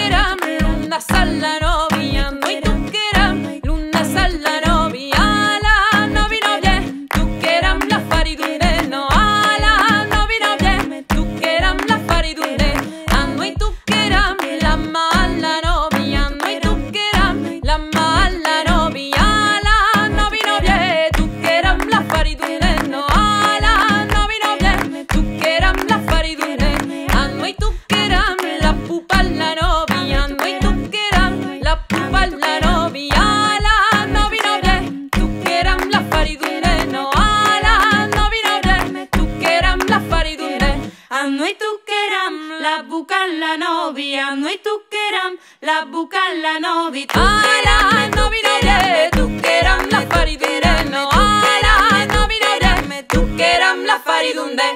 queram, luna salla novia, noi tu queram, luna salla novia, la novi novie, tu queram la fari dunde, no, la novi novie, tu queram la fari dunde, a noi tu queram, la mala novia, noi tu queram, la mala novia, la novi novie, tu queram la fari dunde, no, la novi novie, tu queram la fari dunde, a noi tu queram, la pupa la novia, noi tu queram, la pupa la novia, la novi novie, tu queram la fari dunde, no, la novi novie, tu queram la fari dunde, a noi tu queram, la buca la novia, noi tu queram, la buca la novi, tu la novi novie, tu queram la fari dunde, no, la novi novie, tu queram la fari dunde.